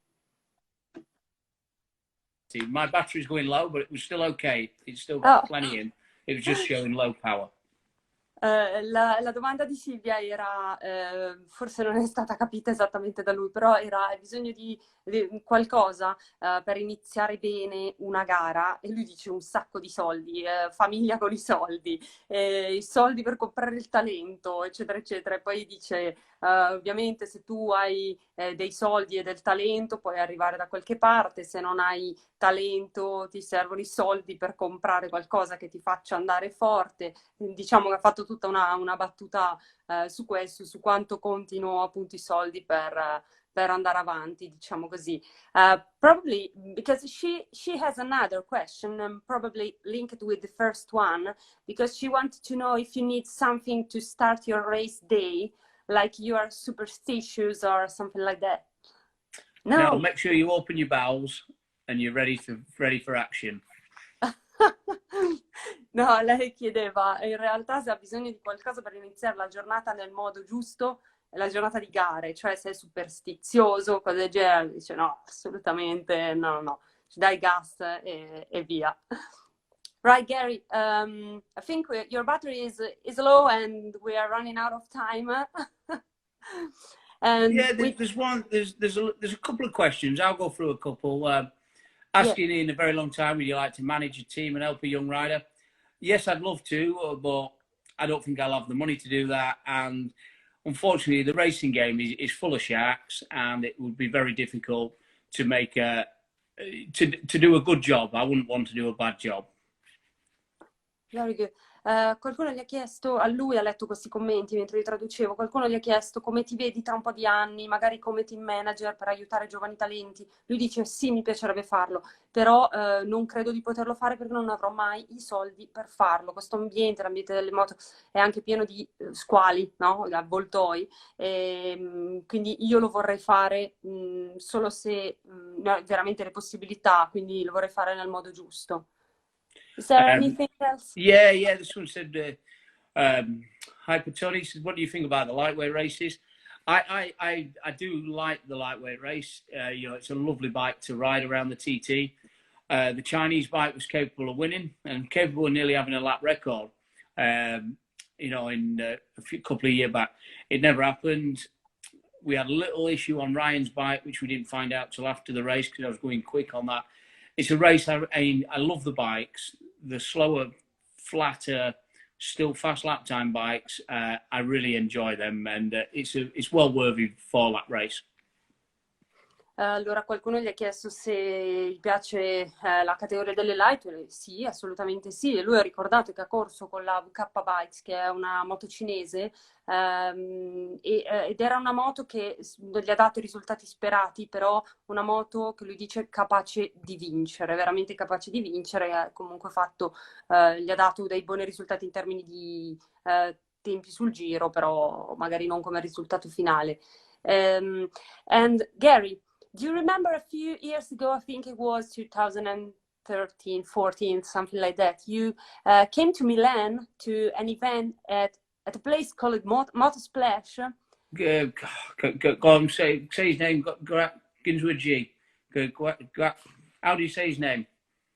My battery's going low, but it was still okay. It's still got plenty in. It was just showing low power. La domanda di Silvia era, forse non è stata capita esattamente da lui, però era hai bisogno di qualcosa per iniziare bene una gara, e lui dice un sacco di soldi, famiglia con i soldi per comprare il talento, eccetera, eccetera. E poi dice, ovviamente se tu hai dei soldi e del talento puoi arrivare da qualche parte, se non hai talento ti servono i soldi per comprare qualcosa che ti faccia andare forte. Diciamo che ha fatto tutta una battuta su questo, su quanto contino appunto i soldi per andare avanti, diciamo così. Probably because she has another question, probably linked with the first one, because she wanted to know if you need something to start your race day, like you are superstitious or something like that. No, make sure you open your bowels and you're ready for action. No, lei chiedeva in realtà se ha bisogno di qualcosa per iniziare la giornata nel modo giusto, la giornata di gare, cioè se è superstizioso, cose del genere. Dice no, assolutamente no, ci dai gas e via. Right, Gary, I think your battery is low and we are running out of time. And yeah, there's a couple of questions. I'll go through a couple. Asking in a very long time, would you like to manage a team and help a young rider? Yes, I'd love to, but I don't think I'll have the money to do that. And unfortunately, the racing game is full of sharks, and it would be very difficult to make to do a good job. I wouldn't want to do a bad job. Very good. Qualcuno gli ha chiesto, a lui ha letto questi commenti mentre li traducevo, qualcuno gli ha chiesto come ti vedi tra un po' di anni, magari come team manager per aiutare giovani talenti. Lui dice sì, mi piacerebbe farlo, però non credo di poterlo fare perché non avrò mai i soldi per farlo. Questo ambiente, l'ambiente delle moto, è anche pieno di squali, no? Avvoltoi, quindi io lo vorrei fare solo se ho veramente le possibilità, quindi lo vorrei fare nel modo giusto. Is there anything else? Yeah. This one said, "Hi, Tony. Said, what do you think about the lightweight races?" I do like the lightweight race. It's a lovely bike to ride around the TT. The Chinese bike was capable of winning and capable of nearly having a lap record. In a couple of years back, it never happened. We had a little issue on Ryan's bike, which we didn't find out till after the race because I was going quick on that. It's a race. I love the bikes. The slower, flatter, still fast lap time bikes. I really enjoy them, and it's well worthy for that race. Allora qualcuno gli ha chiesto se gli piace la categoria delle lightweight. Sì, assolutamente sì. E lui ha ricordato che ha corso con la VK Bikes, che è una moto cinese, ed era una moto che non gli ha dato i risultati sperati, però una moto che lui dice capace di vincere, veramente capace di vincere. Ha comunque gli ha dato dei buoni risultati in termini di tempi sul giro, però magari non come risultato finale. And Gary, do you remember a few years ago, I think it was 2013, 14, something like that, you came to Milan to an event at a place called Motosplash? Go on, say his name, begins with G. How do you say his name?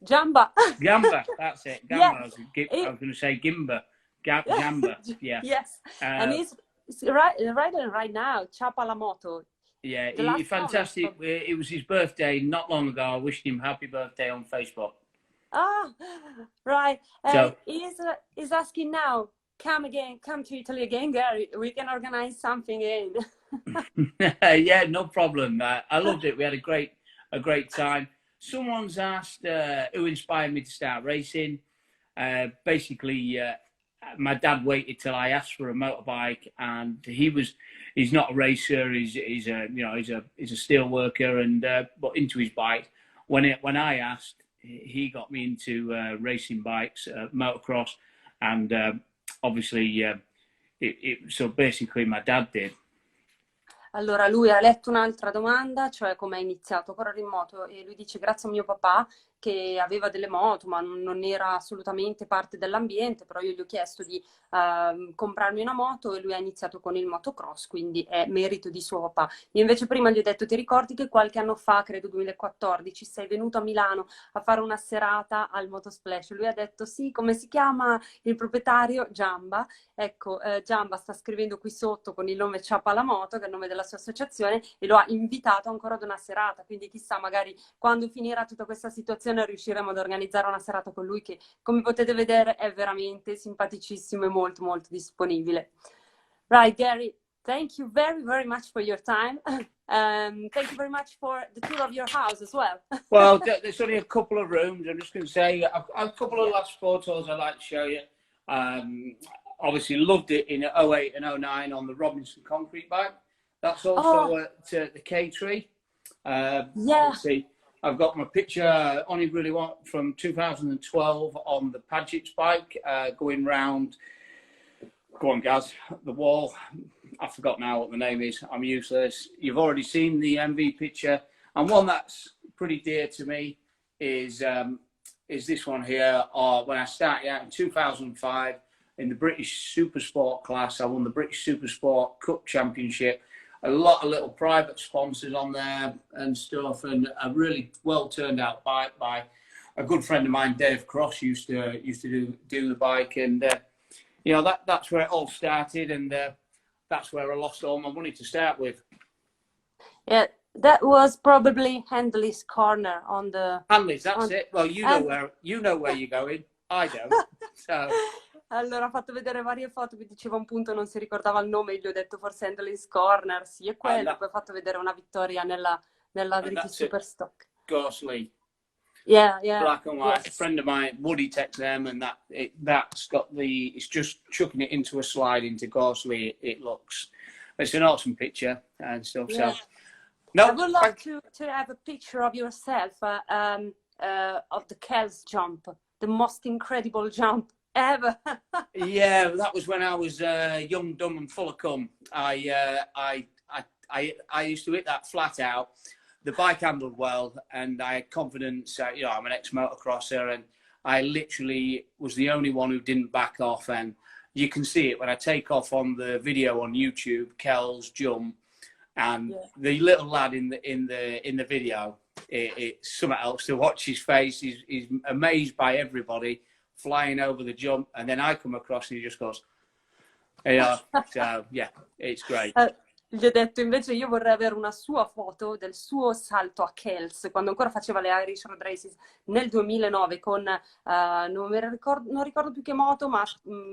Jamba. Gamba, that's it. Gamba. Yes. I was going to say Gimba. Gamba, yeah. Yes, and he's riding right now, Chapa la Moto. Yeah, he's fantastic. It was his birthday not long ago. I wished him happy birthday on Facebook. Ah, right. So he's asking now, come to Italy again, Gary. We can organize something again. Yeah, no problem. I loved it. We had a great time. Someone's asked who inspired me to start racing. Basically, my dad waited till I asked for a motorbike, and he's not a racer. He's a steel worker, and but into his bike. When I asked, he got me into racing bikes, motocross, and obviously so basically my dad did. Allora, lui ha letto un'altra domanda, cioè come ha iniziato a correre in moto, e lui dice grazie a mio papà che aveva delle moto, ma non era assolutamente parte dell'ambiente, però io gli ho chiesto di comprarmi una moto e lui ha iniziato con il motocross, quindi è merito di suo papà. Io invece prima gli ho detto, ti ricordi che qualche anno fa, credo 2014, sei venuto a Milano a fare una serata al Motosplash? Lui ha detto sì, come si chiama il proprietario? Giamba. Ecco, Giamba sta scrivendo qui sotto con il nome Ciapa la Moto, che è il nome della sua associazione, e lo ha invitato ancora ad una serata, quindi chissà, magari quando finirà tutta questa situazione riusciremo ad organizzare una serata con lui che, come potete vedere, è veramente simpaticissimo e molto molto disponibile. Right, Gary, thank you very, very much for your time. Thank you very much for the tour of your house as well. Well, there's only a couple of rooms. I'm just going to say a couple of last photos I'd like to show you. Obviously loved it in 08 and 09 on the Robinson concrete bike. That's also at the K-Tree. Obviously, I've got my picture only really from 2012 on the Padgett's bike, going round. Go on, Gaz. The wall. I forgot now what the name is. I'm useless. You've already seen the MV picture, and one that's pretty dear to me is this one here. When I started out in 2005 in the British Supersport class, I won the British Supersport Cup Championship. A lot of little private sponsors on there and stuff, and a really well turned out bike by a good friend of mine, Dave Cross, used to do the bike, and you know, that's where it all started, and that's where I lost all my money to start with. Yeah, that was probably Handley's Corner on the. Handley's, that's it. Well, you know where you're going. I don't. So. Allora, ha fatto vedere varie foto, mi diceva un punto, non si ricordava il nome, gli ho detto forse Handley's Corner, sì, è quello. Poi ha fatto vedere una vittoria nella British Superstock. Ghostly. Yeah. Black and white. Yes. A friend of mine, Woody, texted them, and that's got it's just chucking it into a slide into Ghostly. It looks, it's an awesome picture and stuff. Yeah. So, no, I would love to have a picture of yourself of the Kells jump, the most incredible jump ever. Yeah, that was when I was young, dumb, and full of cum. I used to hit that flat out. The bike handled well, and I had confidence. You know, I'm an ex-motocrosser, and I literally was the only one who didn't back off. And you can see it when I take off on the video on YouTube, Kells jump, and the little lad in the video. It's something else to watch his face. He's amazed by everybody flying over the jump, and then I come across and he just goes, yeah. So yeah, it's great. Gli ho detto invece io vorrei avere una sua foto del suo salto a Kells quando ancora faceva le Irish Road Races nel 2009 con non ricordo più che moto, ma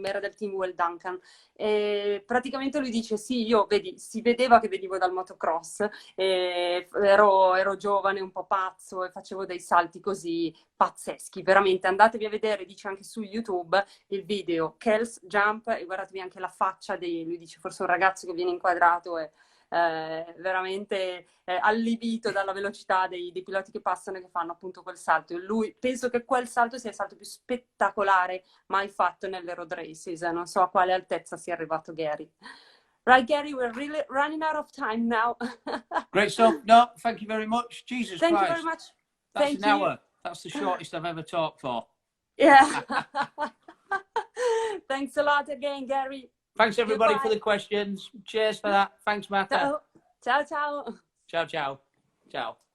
era del team Will Duncan, e praticamente lui dice sì, io si vedeva che venivo dal motocross, ero giovane, un po' pazzo, e facevo dei salti così pazzeschi, veramente. Andatevi a vedere, dice anche su YouTube, il video Kells Jump, e guardatevi anche la faccia lui dice forse un ragazzo che viene inquadrato e veramente allibito dalla velocità dei piloti che passano e che fanno appunto quel salto. E lui, penso che quel salto sia il salto più spettacolare mai fatto nelle road races. Non so a quale altezza sia arrivato Gary. Right, Gary, we're really running out of time now. Great stuff. No, thank you very much. Jesus Thank Christ. you very much. That's an hour. That's the shortest I've ever talked for. Yeah. Thanks a lot again, Gary. Thanks everybody for the questions. Cheers for that. Thanks, Martha. Ciao, ciao. Ciao, ciao. Ciao.